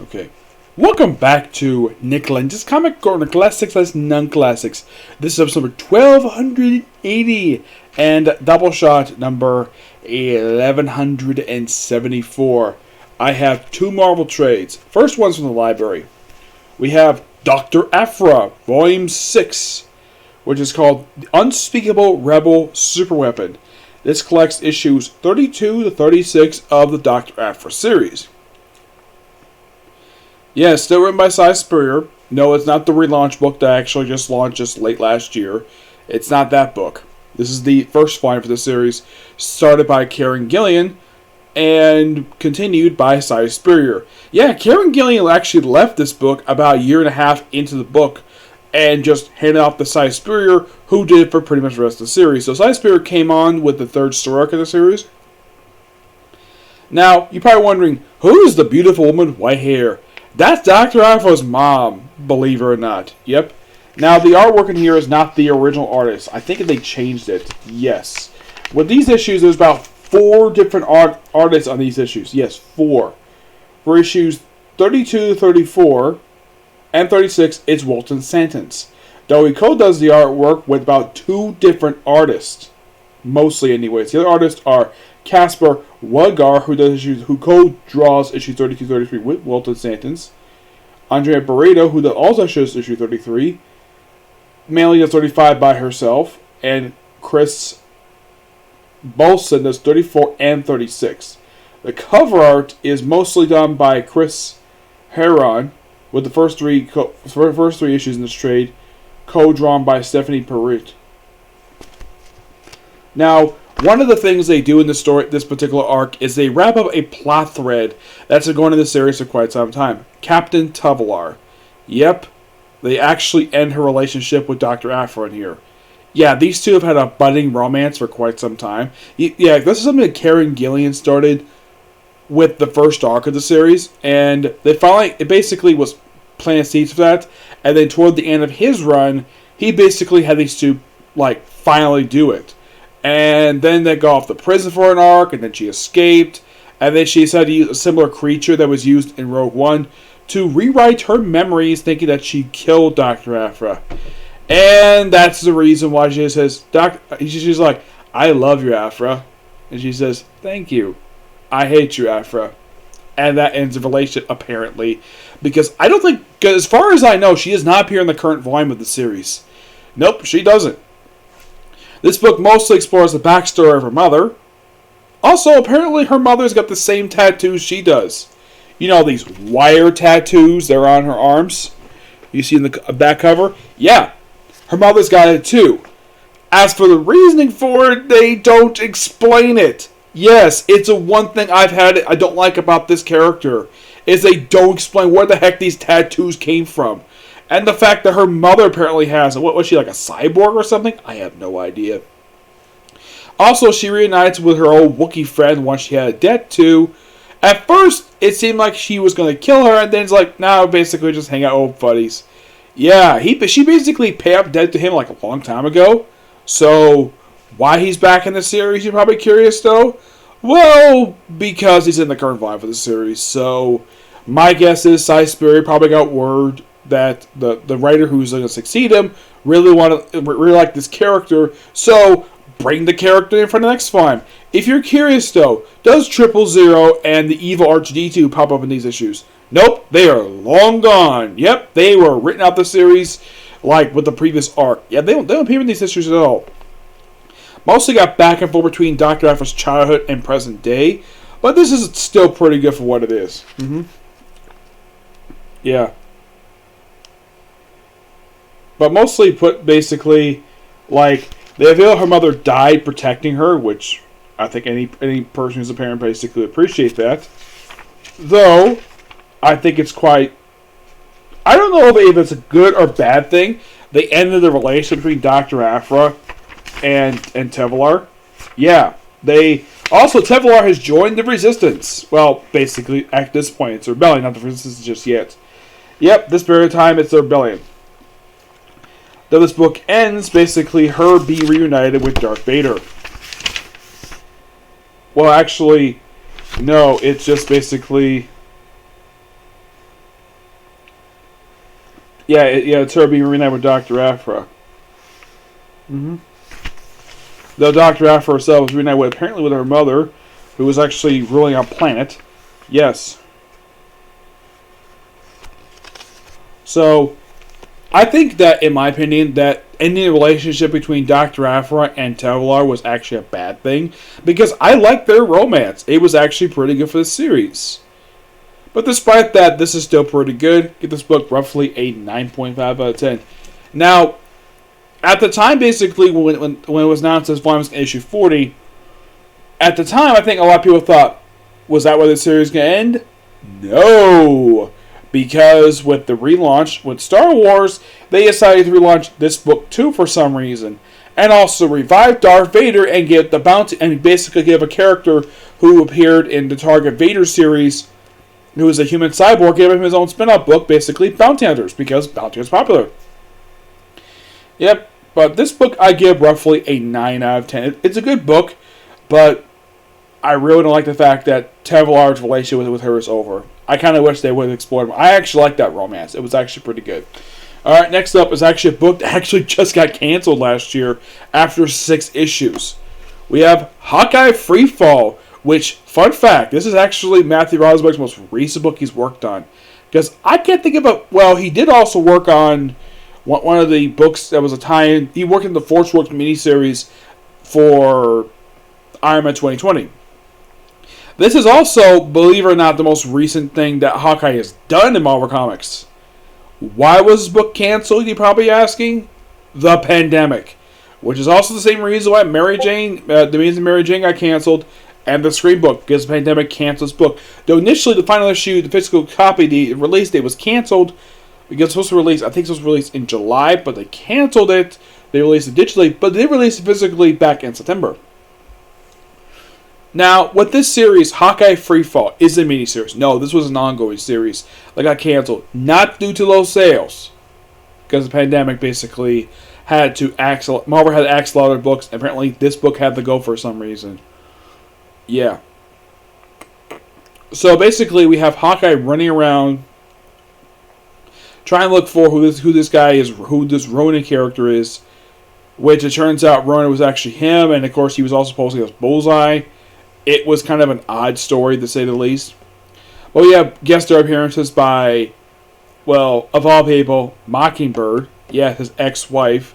Okay. Welcome back to Nick Lenz's Comic Corner Classics as Non-Classics. This is episode number 1280 and Doubleshot number 1174. I have two Marvel trades. First one's from the library. We have Dr. Aphra, Volume 6, which is called The Unspeakable Rebel Superweapon. This collects issues 32 to 36 of the Dr. Aphra series. Yeah, it's still written by Cy Spurrier. No, it's not the relaunch book that actually just launched just late last year. It's not that book. This is the first volume for the series, started by Kieran Gillen and continued by Cy Spurrier. Yeah, Kieran Gillen actually left this book about a year and a half into the book and just handed off to Cy Spurrier, who did it for pretty much the rest of the series. So Cy Spurrier came on with the third story arc of the series. Now, you're probably wondering, who is the beautiful woman with white hair? That's Dr. Aphra's mom, believe it or not. Yep. Now, the artwork in here is not the original artist. I think they changed it. Yes. With these issues, there's about 4 different artists on these issues. Yes, 4. For issues 32 to 34 and 36, it's Walton Santance. Dowie Code does the artwork with about 2 different artists. Mostly, anyways. The other artists are Casper Wuggar, who co-draws issue 32-33 with Walton Santance. Andrea Barreto, who also shows issue 33. Manley does 35 by herself. And Chris Bolson does 34 and 36. The cover art is mostly done by Chris Heron, with the first three issues in this trade co-drawn by Stephanie Perrott. Now, one of the things they do in this particular arc, is they wrap up a plot thread that's been going in the series for quite some time. Captain Tuvelar. Yep, they actually end her relationship with Dr. Aphra in here. Yeah, these two have had a budding romance for quite some time. Yeah, this is something that Kieran Gillen started with the first arc of the series, and it basically was planting seeds for that, and then toward the end of his run, he basically had these two, finally do it. And then they got off the prison for an arc, and then she escaped. And then she decided to use a similar creature that was used in Rogue One to rewrite her memories, thinking that she killed Dr. Aphra. And that's the reason why she says, she's like, I love you, Aphra. And she says, thank you. I hate you, Aphra. And that ends the relationship, apparently. Because as far as I know, she does not appear in the current volume of the series. Nope, she doesn't. This book mostly explores the backstory of her mother. Also, apparently her mother's got the same tattoos she does. You know, these wire tattoos that are on her arms? You see in the back cover? Yeah, her mother's got it too. As for the reasoning for it, they don't explain it. Yes, it's one thing I don't like about this character, is they don't explain where the heck these tattoos came from. And the fact that her mother apparently has, what was she, like a cyborg or something? I have no idea. Also, she reunites with her old Wookiee friend once she had a debt to. At first, it seemed like she was going to kill her, and then it's like, no, basically just hang out old buddies. Yeah, she basically paid up debt to him like a long time ago. So, why he's back in the series, you're probably curious though? Well, because he's in the current volume of the series. So, my guess is Cy Spurrier probably got word that the writer who's going to succeed him really like this character, so bring the character in for the next time. If you're curious though, does 000 and the evil R2-D2 pop up in these issues? Nope, they are long gone. Yep, they were written out the series with the previous arc. Yeah, they don't appear in these issues at all. Mostly got back and forth between Dr. Aphra's childhood and present day, but this is still pretty good for what it is. Yeah. But mostly basically, they reveal her mother died protecting her, which I think any person who's a parent basically appreciate that. Though, I think it's I don't know if it's a good or bad thing. They ended the relationship between Dr. Aphra and Tuvelar. Yeah. Tuvelar has joined the Resistance. Well, basically, at this point, it's a rebellion, not the Resistance just yet. Yep, this period of time, it's a rebellion. Though this book ends, basically, her being reunited with Darth Vader. Well, actually, no, it's just basically It's her being reunited with Dr. Aphra. Though Dr. Aphra herself was reunited apparently with her mother, who was actually ruling a planet. Yes. So, I think that, in my opinion, that ending the relationship between Dr. Aphra and Tavalar was actually a bad thing, because I liked their romance. It was actually pretty good for the series. But despite that, this is still pretty good. Give this book roughly a 9.5 out of 10. Now, at the time, basically, when it was announced as volume issue 40, at the time, I think a lot of people thought, was that where the series was going to end? No! Because with the relaunch, with Star Wars, they decided to relaunch this book too for some reason. And also revive Darth Vader and give the bounty, and basically give a character who appeared in the Target Vader series, who was a human cyborg, gave him his own spin-off book, basically Bounty Hunters, because Bounty was popular. Yep, but this book I give roughly a 9 out of 10. It's a good book, but I really don't like the fact that Tavalar's relationship with her is over. I kind of wish they would have explored more. I actually like that romance. It was actually pretty good. Alright, next up is actually a book that actually just got canceled last year after 6 issues. We have Hawkeye Freefall, which, fun fact, this is actually Matthew Rosberg's most recent book he's worked on. Because I can't think of a... Well, he did also work on one of the books that was a tie-in. He worked in the Force Works miniseries for Iron Man 2020. This is also, believe it or not, the most recent thing that Hawkeye has done in Marvel Comics. Why was this book canceled, you're probably asking? The pandemic. Which is also the same reason why Mary Jane, The Amazing Mary Jane got canceled, and the Scream book, because the pandemic canceled this book. Though initially the final issue, the physical copy, the release date was canceled, because it was supposed to release, I think it was released in July, but they canceled it. They released it digitally, but they released it physically back in September. Now, with this series, Hawkeye Freefall is a miniseries. No, this was an ongoing series that got canceled. Not due to low sales. Because the pandemic basically had to axle... Marvel had to axle out their books. And apparently, this book had to go for some reason. Yeah. So, basically, we have Hawkeye running around trying to look for who this guy is, who this Ronin character is. Which it turns out Ronin was actually him. And, of course, he was also supposed to be Bullseye. It was kind of an odd story, to say the least. But we have guest star appearances by, well, of all people, Mockingbird. Yeah, his ex-wife.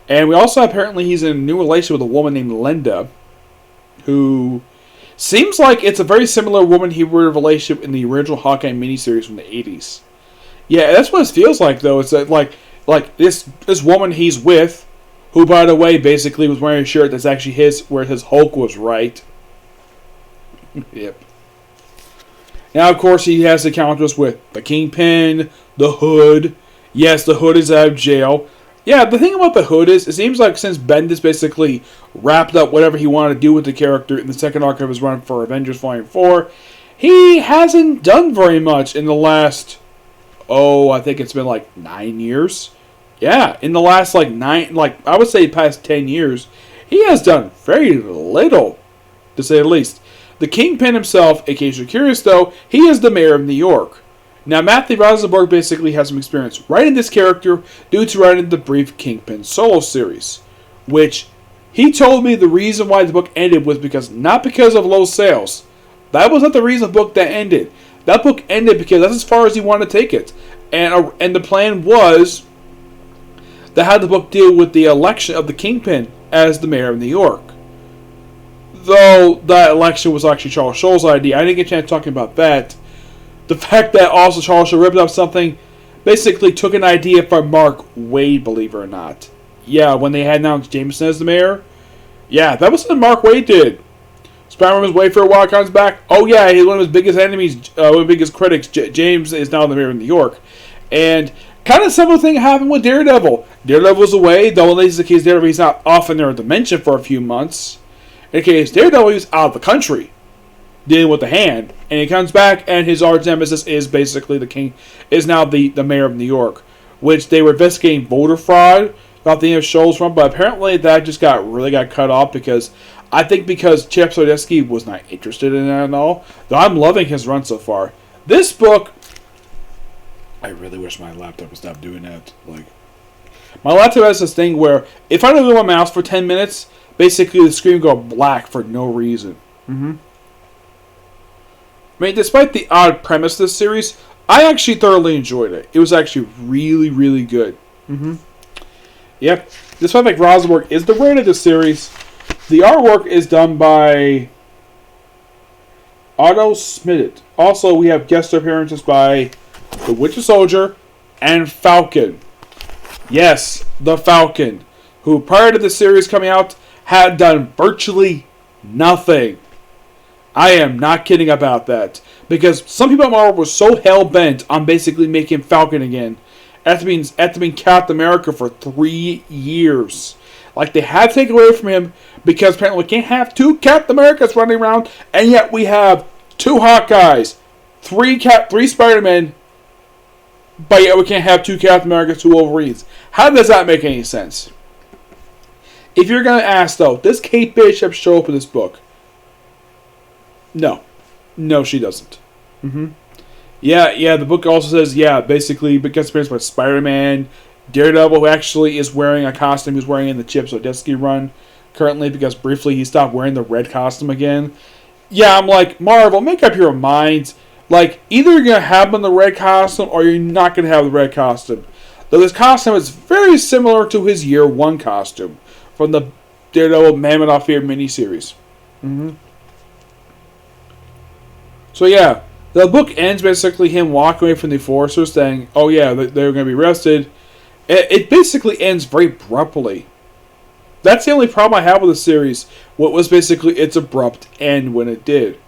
And we also, apparently, he's in a new relationship with a woman named Linda, who seems like it's a very similar woman he were in a relationship in the original Hawkeye miniseries from the 80s. Yeah, that's what it feels like, though. It's that, like this woman he's with, who, by the way, basically was wearing a shirt that's actually his, where his Hulk was right. Yep. Now, of course, he has encounters with the Kingpin, the Hood. Yes, the Hood is out of jail. Yeah, the thing about the Hood is, it seems like since Bendis basically wrapped up whatever he wanted to do with the character in the second arc of his run for Avengers Volume 4, he hasn't done very much in the last, I think it's been like 9 years. Yeah, in the last I would say past 10 years, he has done very little, to say the least. The Kingpin himself, in case you're curious though, he is the mayor of New York. Now, Matthew Rosenberg basically has some experience writing this character due to writing the brief Kingpin solo series. Which, he told me the reason why the book ended was not because of low sales. That was not the reason the book that ended. That book ended because that's as far as he wanted to take it. And the plan was to have the book deal with the election of the Kingpin as the mayor of New York. Though that election was actually Charles Schultz's idea. I didn't get a chance talking about that. The fact that also Charles Schultz ripped up something, basically took an idea from Mark Waid, believe it or not. Yeah, when they had announced Jameson as the mayor. Yeah, that was something Mark Waid did. Spider-Man was away for a while, comes back. Oh yeah, he's one of his biggest enemies, one of his biggest critics. James is now the mayor of New York. And kind of similar thing happened with Daredevil. Daredevil was away, though in the case Daredevil, he's not off in their dimension for a few months. In case Daredevil is out of the country, dealing with the Hand, and he comes back, and his arch nemesis is basically the king, is now the mayor of New York, which they were investigating voter fraud, about the end of shows from, but apparently that just got cut off because Chip Zdarsky was not interested in that at all. Though I'm loving his run so far. This book, I really wish my laptop would stop doing that. Like, my laptop has this thing where if I don't move my mouse for 10 minutes, basically the screen will go black for no reason. I mean, despite the odd premise of this series, I actually thoroughly enjoyed it. It was actually really, really good. Yep. Despite like Rosenberg is the writer of the series, the artwork is done by Otto Schmidt. Also, we have guest appearances by the Winter Soldier and Falcon. Yes, the Falcon, who prior to the series coming out had done virtually nothing. I am not kidding about that. Because some people at Marvel were so hell-bent on basically making Falcon again. After being Captain America for 3 years. Like, they had to take it away from him because apparently we can't have 2 Captain Americas running around, and yet we have 2 Hawkeyes, 3 Spider-Men, but yet we can't have 2 Captain Americas, 2 Wolverines. How does that make any sense? If you're going to ask, though, does Kate Bishop show up in this book? No. No, she doesn't. Yeah, the book also says, basically, because appearance by Spider-Man, Daredevil, who actually is wearing a costume he's wearing in the Chip Zdarsky run currently, because briefly he stopped wearing the red costume again. Yeah, I'm like, Marvel, make up your minds. Like, either you're going to have him in the red costume, or you're not going to have the red costume. Though this costume is very similar to his Year 1 costume from the Daredevil Man Without Fear miniseries. So yeah, the book ends basically him walking away from the Enforcers saying, oh yeah, they're going to be arrested. It basically ends very abruptly. That's the only problem I have with the series. What was basically its abrupt end when it did.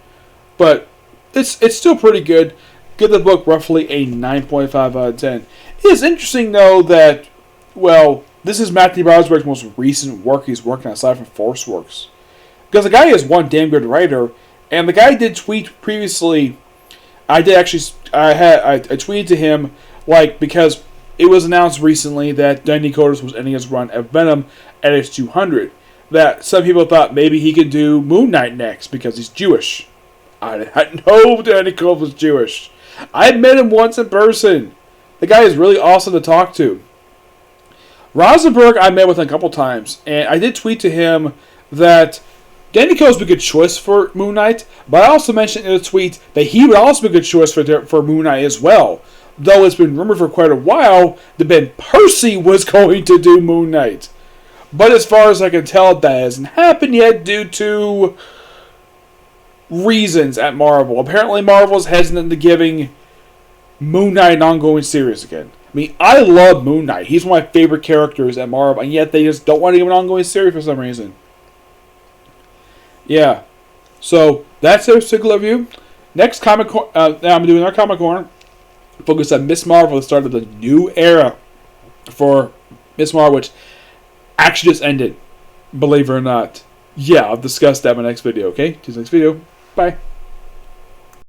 But it's still pretty good. Give the book roughly a 9.5 out of 10. It is interesting though that, well, this is Matthew Rosberg's most recent work he's working on aside from Force Works. Because the guy is one damn good writer. And the guy did tweet previously. I tweeted to him, like, because it was announced recently that Danny Coates was ending his run at Venom at age 200. That some people thought maybe he could do Moon Knight next because he's Jewish. I didn't know Danny Coates was Jewish. I had met him once in person. The guy is really awesome to talk to. Rosenberg I met with a couple times, and I did tweet to him that Danny Coates would be a good choice for Moon Knight, but I also mentioned in a tweet that he would also be a good choice for Moon Knight as well. Though it's been rumored for quite a while that Ben Percy was going to do Moon Knight. But as far as I can tell, that hasn't happened yet due to reasons at Marvel. Apparently Marvel's hesitant to giving Moon Knight an ongoing series again. I mean, I love Moon Knight. He's one of my favorite characters at Marvel, and yet they just don't want to give an ongoing series for some reason. Yeah, so that's a particular review. Next comic, now I'm doing our comic corner. Focus on Miss Marvel, the start of the new era for Miss Marvel, which actually just ended, believe it or not. Yeah, I'll discuss that in my next video. Okay, see you next video. Bye.